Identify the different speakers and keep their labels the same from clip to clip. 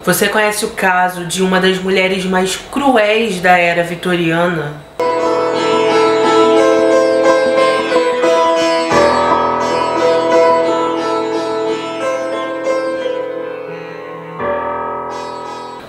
Speaker 1: Você conhece o caso de uma das mulheres mais cruéis da era vitoriana?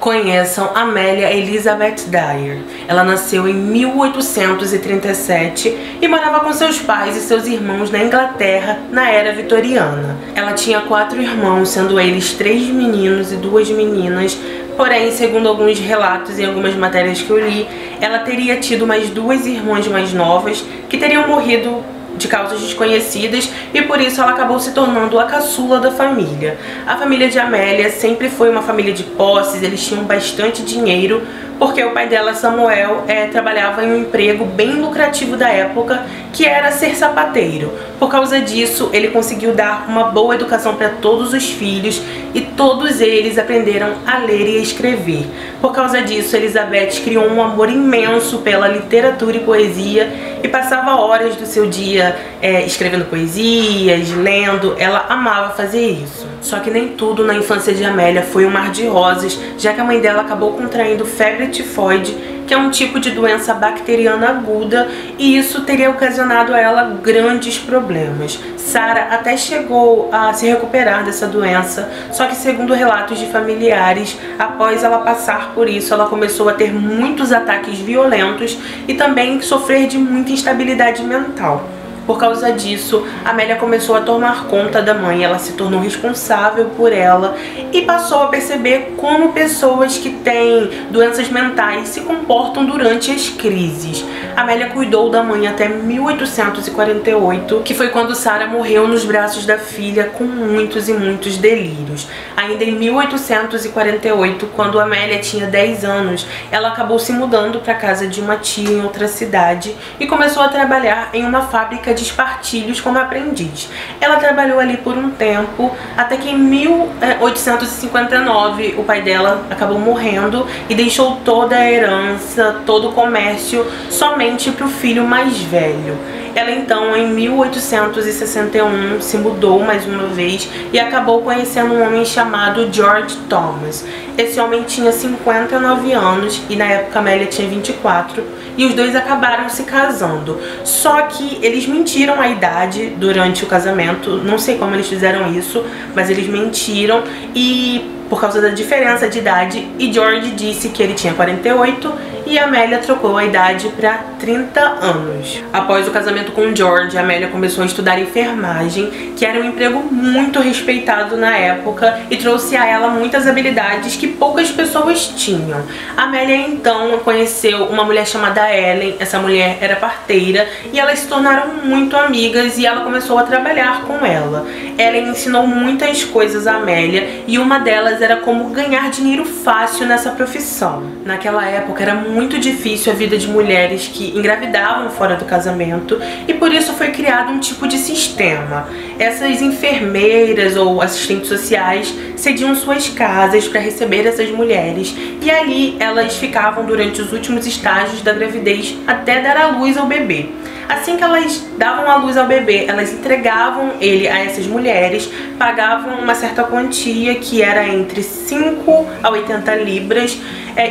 Speaker 1: Conheçam Amélia Elizabeth Dyer. Ela nasceu em 1837 e morava com seus pais e seus irmãos na Inglaterra na era vitoriana. Ela tinha 4 irmãos, sendo eles 3 meninos e 2 meninas. Porém, segundo alguns relatos e algumas matérias que eu li, ela teria tido mais 2 irmãs mais novas que teriam morrido de causas desconhecidas e por isso ela acabou se tornando a caçula da família. A família de Amélia sempre foi uma família de posses, eles tinham bastante dinheiro, porque o pai dela, Samuel, trabalhava em um emprego bem lucrativo da época, que era ser sapateiro. Por causa disso, ele conseguiu dar uma boa educação para todos os filhos e todos eles aprenderam a ler e a escrever. Por causa disso, Elizabeth criou um amor imenso pela literatura e poesia e passava horas do seu dia escrevendo poesias, lendo. Ela amava fazer isso. Só que nem tudo na infância de Amélia foi um mar de rosas, já que a mãe dela acabou contraindo febre tifoide, que é um tipo de doença bacteriana aguda, e isso teria ocasionado a ela grandes problemas. Sarah até chegou a se recuperar dessa doença, só que segundo relatos de familiares, após ela passar por isso, ela começou a ter muitos ataques violentos e também sofrer de muita instabilidade mental. Por causa disso, Amélia começou a tomar conta da mãe, ela se tornou responsável por ela e passou a perceber como pessoas que têm doenças mentais se comportam durante as crises. Amélia cuidou da mãe até 1848, que foi quando Sarah morreu nos braços da filha com muitos e muitos delírios. Ainda em 1848, quando Amélia tinha 10 anos, ela acabou se mudando para a casa de uma tia em outra cidade e começou a trabalhar em uma fábrica de espartilhos como aprendiz. Ela trabalhou ali por um tempo, até que em 1859 o pai dela acabou morrendo e deixou toda a herança, todo o comércio somente para o filho mais velho. Ela então, em 1861, se mudou mais uma vez e acabou conhecendo um homem chamado George Thomas. Esse homem tinha 59 anos e na época Amélia tinha 24 e os dois acabaram se casando. Só que eles mentiram a idade durante o casamento, não sei como eles fizeram isso, mas eles mentiram e por causa da diferença de idade, e George disse que ele tinha 48 e Amélia trocou a idade para 30 anos. Após o casamento com George, Amélia começou a estudar enfermagem, que era um emprego muito respeitado na época e trouxe a ela muitas habilidades que poucas pessoas tinham. Amélia então conheceu uma mulher chamada Ellen. Essa mulher era parteira e elas se tornaram muito amigas e ela começou a trabalhar com ela. Ellen ensinou muitas coisas a Amélia e uma delas era como ganhar dinheiro fácil nessa profissão. Naquela época era muito difícil a vida de mulheres que engravidavam fora do casamento e por isso foi criado um tipo de sistema. Essas enfermeiras ou assistentes sociais cediam suas casas para receber essas mulheres e ali elas ficavam durante os últimos estágios da gravidez até dar à luz ao bebê. Assim que elas davam à luz ao bebê, elas entregavam ele a essas mulheres, pagavam uma certa quantia, que era entre 5 a 80 libras.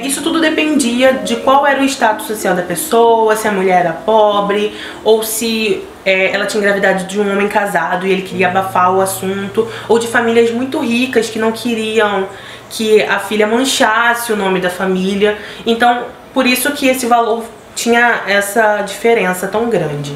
Speaker 1: Isso tudo dependia de qual era o status social da pessoa, se a mulher era pobre ou se ela tinha engravidado de um homem casado e ele queria abafar o assunto, ou de famílias muito ricas que não queriam que a filha manchasse o nome da família. Então, por isso que esse valor tinha essa diferença tão grande.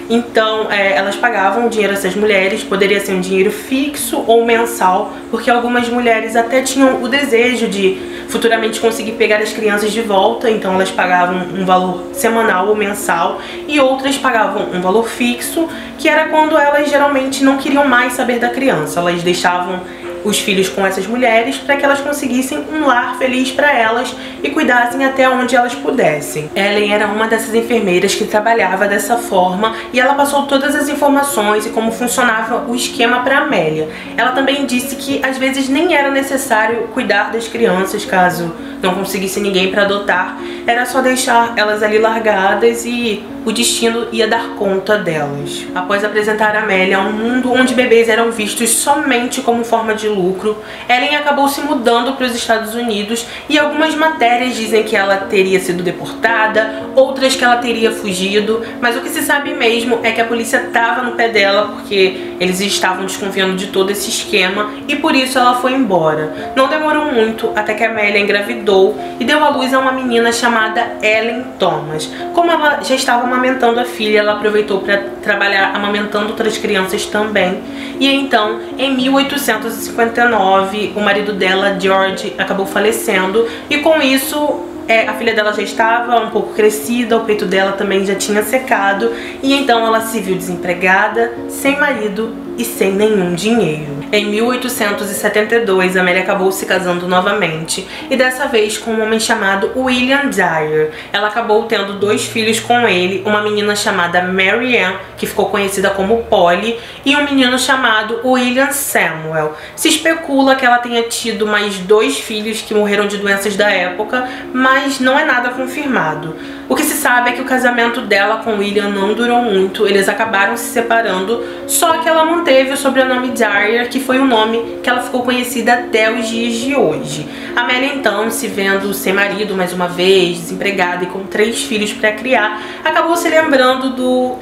Speaker 1: Então, elas pagavam dinheiro a essas mulheres, poderia ser um dinheiro fixo ou mensal, porque algumas mulheres até tinham o desejo de futuramente conseguir pegar as crianças de volta, então elas pagavam um valor semanal ou mensal, e outras pagavam um valor fixo, que era quando elas geralmente não queriam mais saber da criança, elas deixavam os filhos com essas mulheres para que elas conseguissem um lar feliz para elas e cuidassem até onde elas pudessem. Ellen era uma dessas enfermeiras que trabalhava dessa forma e ela passou todas as informações e como funcionava o esquema para Amélia. Ela também disse que às vezes nem era necessário cuidar das crianças caso não conseguisse ninguém para adotar, era só deixar elas ali largadas e o destino ia dar conta delas. Após apresentar a Amélia a um mundo onde bebês eram vistos somente como forma de lucro, Ellen acabou se mudando para os Estados Unidos e algumas matérias dizem que ela teria sido deportada, outras que ela teria fugido, mas o que se sabe mesmo é que a polícia estava no pé dela porque eles estavam desconfiando de todo esse esquema e por isso ela foi embora. Não demorou muito até que a Amélia engravidou e deu à luz a uma menina chamada Ellen Thomas. Como ela já estava amamentando a filha, ela aproveitou para trabalhar amamentando outras crianças também. E então, em 1859, o marido dela, George, acabou falecendo e com isso a filha dela já estava um pouco crescida, o peito dela também já tinha secado e então ela se viu desempregada, sem marido e sem nenhum dinheiro. Em 1872, Amélia acabou se casando novamente e dessa vez com um homem chamado William Dyer. Ela acabou tendo 2 filhos com ele, uma menina chamada Mary Ann, que ficou conhecida como Polly, e um menino chamado William Samuel. Se especula que ela tenha tido mais 2 filhos que morreram de doenças da época, mas não é nada confirmado. O que se sabe é que o casamento dela com William não durou muito, eles acabaram se separando, só que ela manteve o sobrenome Dyer, que foi o nome que ela ficou conhecida até os dias de hoje. A Amélia então, se vendo sem marido mais uma vez, desempregada e com 3 filhos para criar, acabou se lembrando do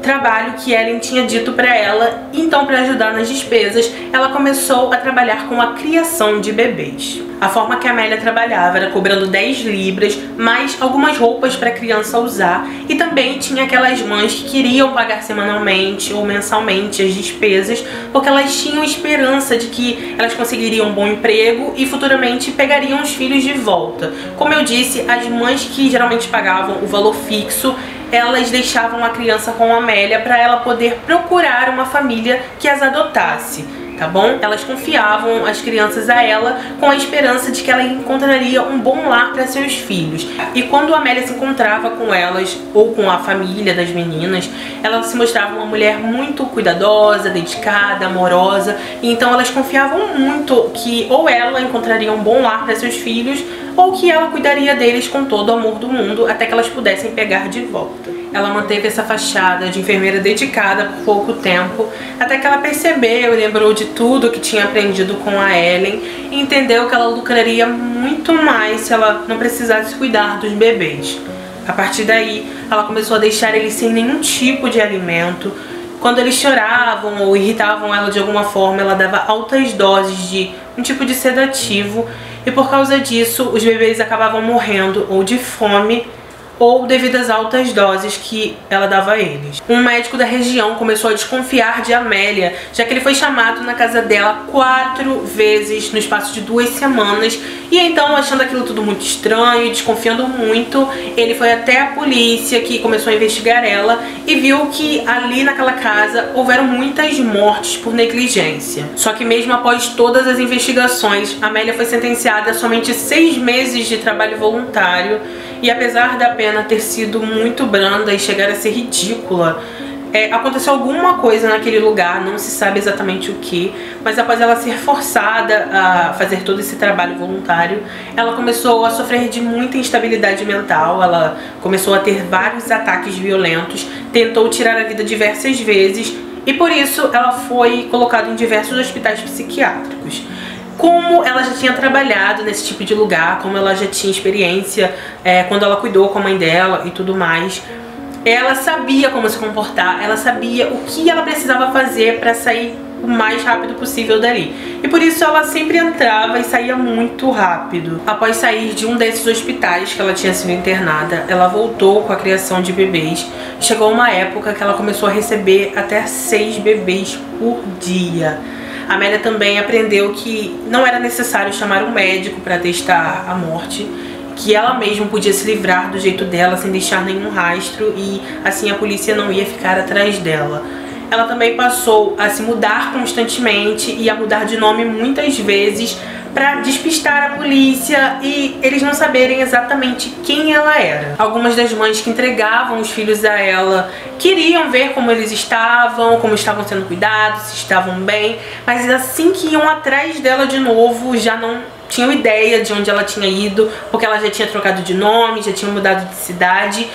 Speaker 1: trabalho que Ellen tinha dito para ela, então para ajudar nas despesas, ela começou a trabalhar com a criação de bebês. A forma que a Amélia trabalhava era cobrando 10 libras, mais algumas roupas para a criança usar, e também tinha aquelas mães que queriam pagar semanalmente ou mensalmente as despesas, porque elas tinham esperança de que elas conseguiriam um bom emprego e futuramente pegariam os filhos de volta. Como eu disse, as mães que geralmente pagavam o valor fixo, elas deixavam a criança com a Amélia para ela poder procurar uma família que as adotasse, tá bom? Elas confiavam as crianças a ela com a esperança de que ela encontraria um bom lar para seus filhos. E quando a Amélia se encontrava com elas ou com a família das meninas, ela se mostrava uma mulher muito cuidadosa, dedicada, amorosa, e então elas confiavam muito que ou ela encontraria um bom lar para seus filhos ou que ela cuidaria deles com todo o amor do mundo até que elas pudessem pegar de volta. Ela manteve essa fachada de enfermeira dedicada por pouco tempo, até que ela percebeu e lembrou de tudo que tinha aprendido com a Ellen e entendeu que ela lucraria muito mais se ela não precisasse cuidar dos bebês. A partir daí, ela começou a deixar eles sem nenhum tipo de alimento. Quando eles choravam ou irritavam ela de alguma forma, ela dava altas doses de um tipo de sedativo e por causa disso os bebês acabavam morrendo ou de fome ou devido às altas doses que ela dava a eles. Um médico da região começou a desconfiar de Amélia, já que ele foi chamado na casa dela 4 vezes no espaço de 2 semanas, e então, achando aquilo tudo muito estranho e desconfiando muito, ele foi até a polícia, que começou a investigar ela e viu que ali naquela casa houveram muitas mortes por negligência. Só que mesmo após todas as investigações, Amélia foi sentenciada a somente 6 meses de trabalho voluntário, e apesar da pena ter sido muito branda e chegar a ser ridícula, aconteceu alguma coisa naquele lugar, não se sabe exatamente o que, mas após ela ser forçada a fazer todo esse trabalho voluntário, ela começou a sofrer de muita instabilidade mental, ela começou a ter vários ataques violentos, tentou tirar a vida diversas vezes e por isso ela foi colocada em diversos hospitais psiquiátricos. Como ela já tinha trabalhado nesse tipo de lugar, como ela já tinha experiência quando ela cuidou com a mãe dela e tudo mais, ela sabia como se comportar, ela sabia o que ela precisava fazer para sair o mais rápido possível dali. E por isso ela sempre entrava e saía muito rápido. Após sair de um desses hospitais que ela tinha sido internada, ela voltou com a criação de bebês. Chegou uma época que ela começou a receber até 6 bebês por dia. A Amélia também aprendeu que não era necessário chamar um médico para testar a morte, que ela mesma podia se livrar do jeito dela sem deixar nenhum rastro e assim a polícia não ia ficar atrás dela. Ela também passou a se mudar constantemente e a mudar de nome muitas vezes para despistar a polícia e eles não saberem exatamente quem ela era. Algumas das mães que entregavam os filhos a ela queriam ver como eles estavam, como estavam sendo cuidados, se estavam bem, mas assim que iam atrás dela de novo, já não tinham ideia de onde ela tinha ido, porque ela já tinha trocado de nome, já tinha mudado de cidade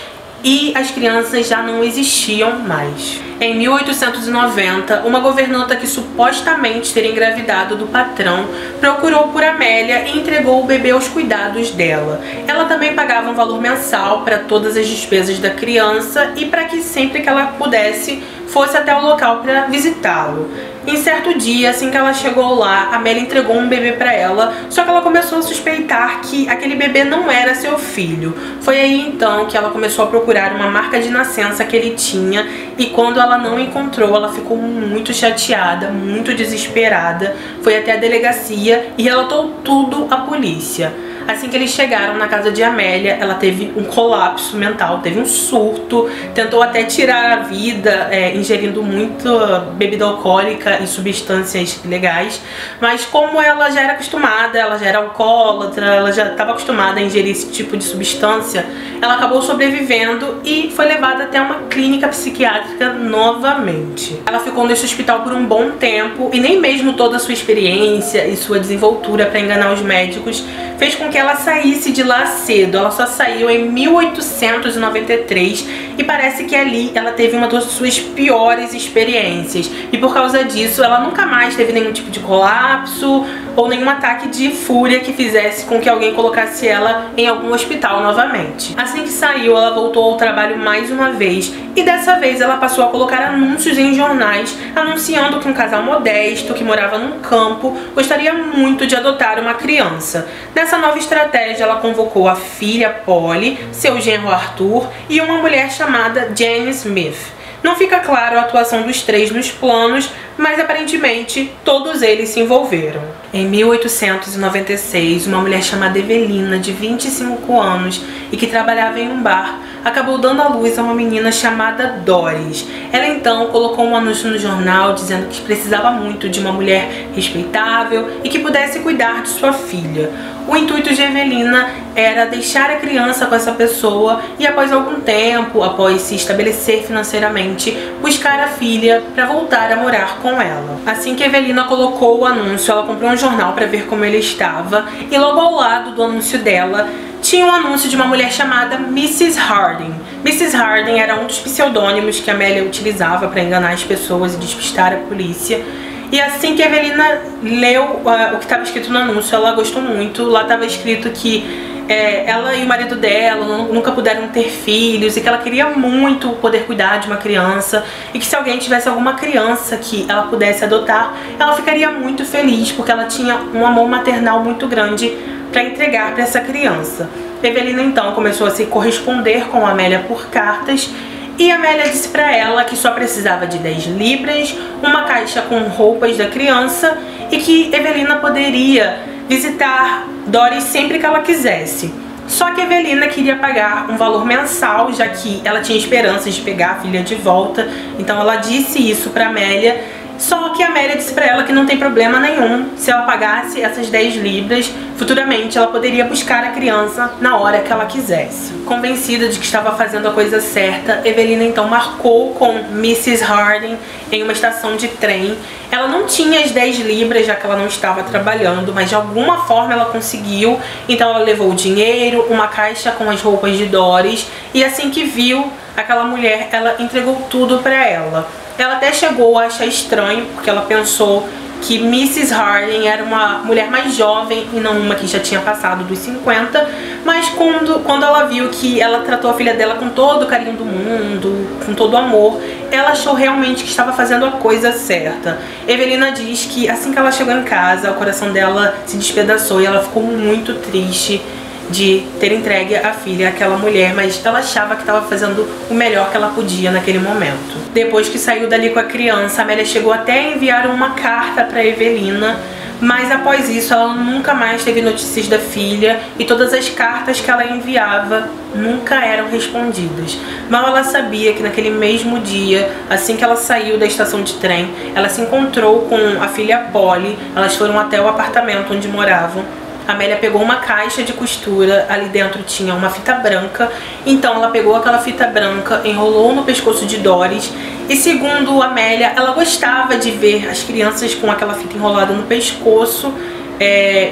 Speaker 1: e as crianças já não existiam mais. Em 1890, uma governanta que supostamente teria engravidado do patrão procurou por Amélia e entregou o bebê aos cuidados dela. Ela também pagava um valor mensal para todas as despesas da criança e para que sempre que ela pudesse fosse até o local para visitá-lo. Em certo dia, assim que ela chegou lá, Amélia entregou um bebê para ela, só que ela começou a suspeitar que aquele bebê não era seu filho. Foi aí então que ela começou a procurar uma marca de nascença que ele tinha, e quando ela não encontrou, ela ficou muito chateada, muito desesperada, foi até a delegacia e relatou tudo à polícia. Assim que eles chegaram na casa de Amélia, ela teve um colapso mental, teve um surto, tentou até tirar a vida, ingerindo muito bebida alcoólica e substâncias ilegais, mas como ela já era acostumada, ela já era alcoólatra, ela já estava acostumada a ingerir esse tipo de substância, ela acabou sobrevivendo e foi levada até uma clínica psiquiátrica novamente. Ela ficou nesse hospital por um bom tempo e nem mesmo toda a sua experiência e sua desenvoltura para enganar os médicos fez com que ela saísse de lá cedo. Ela só saiu em 1893 e parece que ali ela teve uma das suas piores experiências. E por causa disso, ela nunca mais teve nenhum tipo de colapso ou nenhum ataque de fúria que fizesse com que alguém colocasse ela em algum hospital novamente. Assim que saiu, ela voltou ao trabalho mais uma vez e dessa vez ela passou a colocar anúncios em jornais anunciando que um casal modesto que morava num campo gostaria muito de adotar uma criança. Nessa nova estratégia, ela convocou a filha Polly, seu genro Arthur e uma mulher chamada Jane Smith. Não fica claro a atuação dos três nos planos, mas aparentemente todos eles se envolveram. Em 1896, uma mulher chamada Evelina, de 25 anos e que trabalhava em um bar, acabou dando à luz a uma menina chamada Doris. Ela então colocou um anúncio no jornal dizendo que precisava muito de uma mulher respeitável e que pudesse cuidar de sua filha. O intuito de Evelina era deixar a criança com essa pessoa e após algum tempo, após se estabelecer financeiramente, buscar a filha para voltar a morar com ela. Assim que Evelina colocou o anúncio, ela comprou um jornal para ver como ele estava e logo ao lado do anúncio dela tinha um anúncio de uma mulher chamada Mrs. Harding. Mrs. Harding era um dos pseudônimos que Amélia utilizava para enganar as pessoas e despistar a polícia. E assim que a Evelina leu o que estava escrito no anúncio, ela gostou muito. Lá estava escrito que ela e o marido dela nunca puderam ter filhos e que ela queria muito poder cuidar de uma criança e que se alguém tivesse alguma criança que ela pudesse adotar, ela ficaria muito feliz porque ela tinha um amor maternal muito grande para entregar para essa criança. Evelina então começou a se corresponder com a Amélia por cartas e Amélia disse para ela que só precisava de 10 libras, uma caixa com roupas da criança e que Evelina poderia visitar Doris sempre que ela quisesse. Só que Evelina queria pagar um valor mensal, já que ela tinha esperanças de pegar a filha de volta, então ela disse isso para Amélia. Só que a Amélia disse pra ela que não tem problema nenhum se ela pagasse essas 10 libras, futuramente ela poderia buscar a criança na hora que ela quisesse. Convencida de que estava fazendo a coisa certa, Evelina então marcou com Mrs. Harding em uma estação de trem. Ela não tinha as 10 libras, já que ela não estava trabalhando, mas de alguma forma ela conseguiu. Então ela levou o dinheiro, uma caixa com as roupas de Doris e assim que viu aquela mulher, ela entregou tudo pra ela. Ela até chegou a achar estranho, porque ela pensou que Mrs. Harding era uma mulher mais jovem e não uma que já tinha passado dos 50, mas quando ela viu que ela tratou a filha dela com todo o carinho do mundo, com todo o amor, ela achou realmente que estava fazendo a coisa certa. Evelina diz que assim que ela chegou em casa, o coração dela se despedaçou e ela ficou muito triste de ter entregue a filha àquela mulher, mas ela achava que estava fazendo o melhor que ela podia naquele momento. Depois que saiu dali com a criança, a Amélia chegou até a enviar uma carta para Evelina, mas após isso ela nunca mais teve notícias da filha e todas as cartas que ela enviava nunca eram respondidas. Mal ela sabia que naquele mesmo dia, assim que ela saiu da estação de trem, ela se encontrou com a filha Polly. Elas foram até o apartamento onde moravam. A Amélia pegou uma caixa de costura, ali dentro tinha uma fita branca, então ela pegou aquela fita branca, enrolou no pescoço de Doris e, segundo a Amélia, ela gostava de ver as crianças com aquela fita enrolada no pescoço,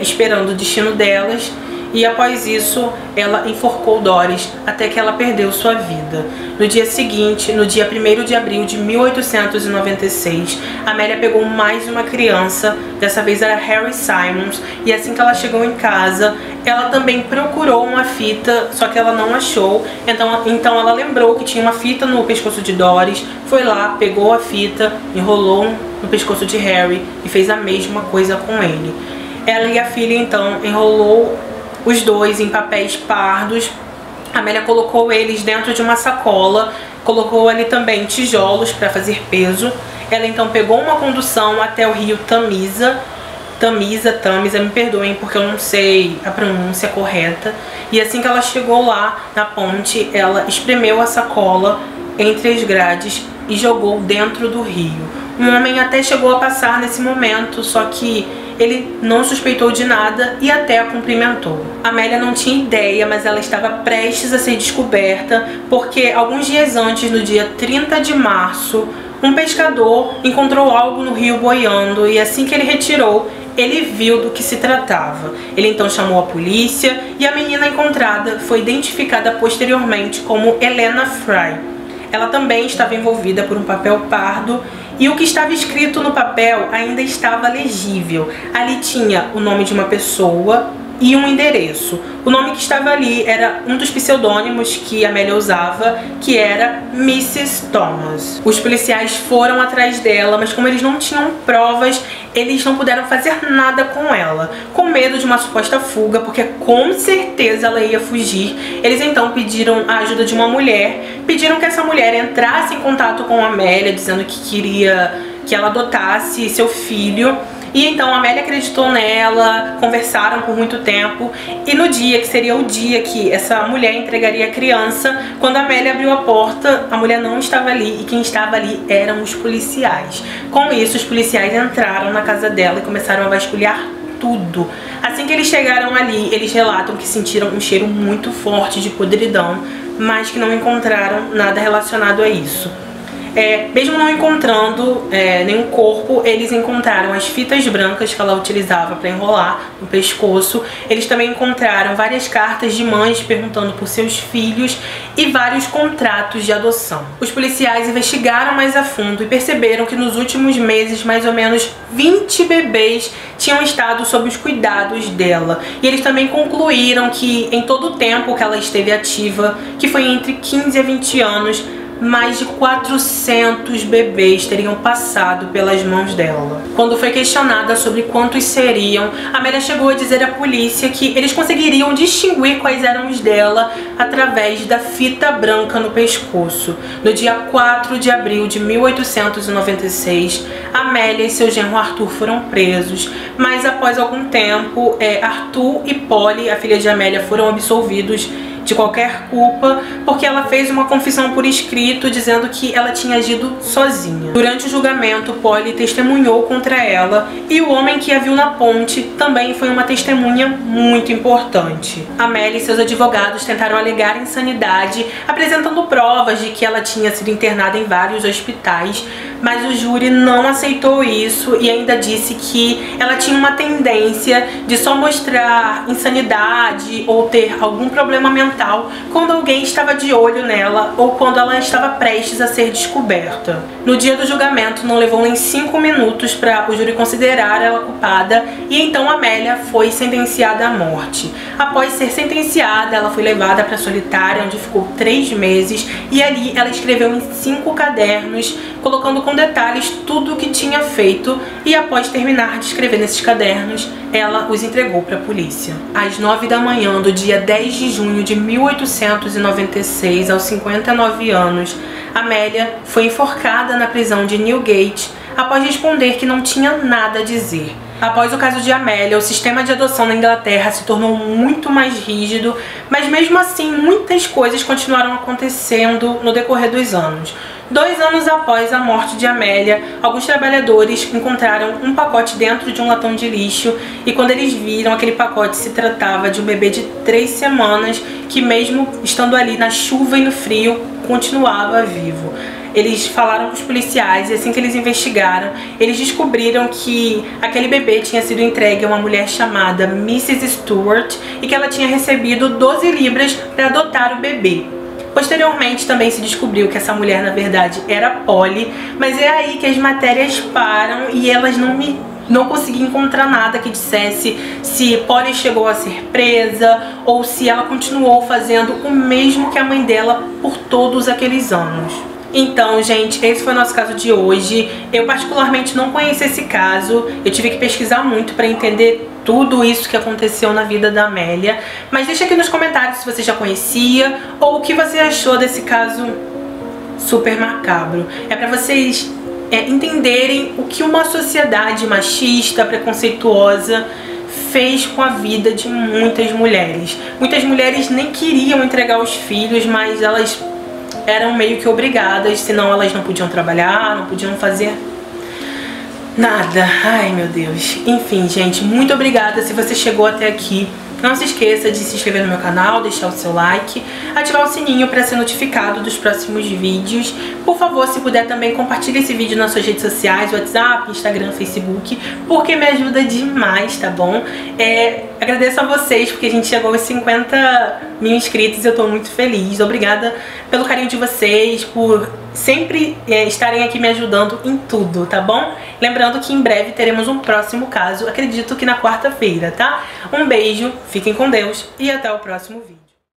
Speaker 1: esperando o destino delas. e após isso ela enforcou Doris até que ela perdeu sua vida. No dia seguinte, no dia 1º de abril de 1896, Amélia pegou mais uma criança, dessa vez era Harry Simons, e assim que ela chegou em casa, ela também procurou uma fita, só que ela não achou, então ela lembrou que tinha uma fita no pescoço de Doris, foi lá, pegou a fita, enrolou no pescoço de Harry e fez a mesma coisa com ele. Ela e a filha então enrolou os dois em papéis pardos. Amélia colocou eles dentro de uma sacola, colocou ali também tijolos para fazer peso. Ela então pegou uma condução até o rio Tamisa, me perdoem porque eu não sei a pronúncia correta. E assim que ela chegou lá na ponte, ela espremeu a sacola entre as grades e jogou dentro do rio. Um homem até chegou a passar nesse momento, só que ele não suspeitou de nada e até a cumprimentou. Amélia não tinha ideia, mas ela estava prestes a ser descoberta, porque alguns dias antes, no dia 30 de março, um pescador encontrou algo no rio boiando e assim que ele retirou, ele viu do que se tratava. Ele então chamou a polícia e a menina encontrada foi identificada posteriormente como Helena Fry. Ela também estava envolvida por um papel pardo e o que estava escrito no papel ainda estava legível. Ali tinha o nome de uma pessoa e um endereço. O nome que estava ali era um dos pseudônimos que Amélia usava, que era Mrs. Thomas. Os policiais foram atrás dela, mas como eles não tinham provas, eles não puderam fazer nada com ela. Com medo de uma suposta fuga, porque com certeza ela ia fugir, eles então pediram a ajuda de uma mulher, pediram que essa mulher entrasse em contato com a Amélia, dizendo que queria que ela adotasse seu filho. E então a Amélia acreditou nela, conversaram por muito tempo, e no dia que seria o dia que essa mulher entregaria a criança, quando a Amélia abriu a porta, a mulher não estava ali, e quem estava ali eram os policiais. Com isso, os policiais entraram na casa dela e começaram a vasculhar tudo. Assim que eles chegaram ali, eles relatam que sentiram um cheiro muito forte de podridão, mas que não encontraram nada relacionado a isso. Mesmo não encontrando nenhum corpo, eles encontraram as fitas brancas que ela utilizava para enrolar no pescoço. Eles também encontraram várias cartas de mães perguntando por seus filhos e vários contratos de adoção. Os policiais investigaram mais a fundo e perceberam que nos últimos meses, mais ou menos 20 bebês tinham estado sob os cuidados dela. E eles também concluíram que em todo o tempo que ela esteve ativa, que foi entre 15 a 20 anos, mais de 400 bebês teriam passado pelas mãos dela. Quando foi questionada sobre quantos seriam, Amélia chegou a dizer à polícia que eles conseguiriam distinguir quais eram os dela através da fita branca no pescoço. No dia 4 de abril de 1896, Amélia e seu genro Arthur foram presos, mas após algum tempo, Arthur e Polly, a filha de Amélia, foram absolvidos de qualquer culpa, porque ela fez uma confissão por escrito dizendo que ela tinha agido sozinha. Durante o julgamento, Polly testemunhou contra ela e o homem que a viu na ponte também foi uma testemunha muito importante. Amélia e seus advogados tentaram alegar insanidade, apresentando provas de que ela tinha sido internada em vários hospitais, mas o júri não aceitou isso e ainda disse que ela tinha uma tendência de só mostrar insanidade ou ter algum problema mental quando alguém estava de olho nela ou quando ela estava prestes a ser descoberta. No dia do julgamento não levou nem 5 minutos para o júri considerar ela culpada e então Amélia foi sentenciada à morte. Após ser sentenciada, ela foi levada para a solitária, onde ficou 3 meses e ali ela escreveu em 5 cadernos, colocando com detalhes tudo o que tinha feito, e após terminar de escrever nesses cadernos, ela os entregou para a polícia. Às 9 da manhã do dia 10 de junho de 1896, aos 59 anos, Amélia foi enforcada na prisão de Newgate após responder que não tinha nada a dizer. Após o caso de Amélia, o sistema de adoção na Inglaterra se tornou muito mais rígido, mas mesmo assim muitas coisas continuaram acontecendo no decorrer dos anos. 2 anos após a morte de Amélia, alguns trabalhadores encontraram um pacote dentro de um latão de lixo e quando eles viram aquele pacote, se tratava de um bebê de 3 semanas que, mesmo estando ali na chuva e no frio, continuava vivo. eles falaram com os policiais e assim que eles investigaram, eles descobriram que aquele bebê tinha sido entregue a uma mulher chamada Mrs. Stewart e que ela tinha recebido 12 libras para adotar o bebê. Posteriormente também se descobriu que essa mulher na verdade era Polly, mas é aí que as matérias param e elas não conseguiam encontrar nada que dissesse se Polly chegou a ser presa ou se ela continuou fazendo o mesmo que a mãe dela por todos aqueles anos. Então, gente, esse foi o nosso caso de hoje. Eu particularmente não conheço esse caso, eu tive que pesquisar muito para entender tudo isso que aconteceu na vida da Amélia. Mas deixa aqui nos comentários se você já conhecia ou o que você achou desse caso super macabro. É para vocês entenderem o que uma sociedade machista, preconceituosa fez com a vida de muitas mulheres. Muitas mulheres nem queriam entregar os filhos, mas elas eram meio que obrigadas, senão elas não podiam trabalhar, não podiam fazer nada. Ai, meu Deus. Enfim, gente, muito obrigada se você chegou até aqui. Não se esqueça de se inscrever no meu canal, deixar o seu like, ativar o sininho para ser notificado dos próximos vídeos. Por favor, se puder também, compartilhe esse vídeo nas suas redes sociais, WhatsApp, Instagram, Facebook, porque me ajuda demais, tá bom? Agradeço a vocês, porque a gente chegou aos 50 mil inscritos e eu tô muito feliz. Obrigada pelo carinho de vocês, por sempre estarem aqui me ajudando em tudo, tá bom? Lembrando que em breve teremos um próximo caso, acredito que na quarta-feira, tá? Um beijo, fiquem com Deus e até o próximo vídeo.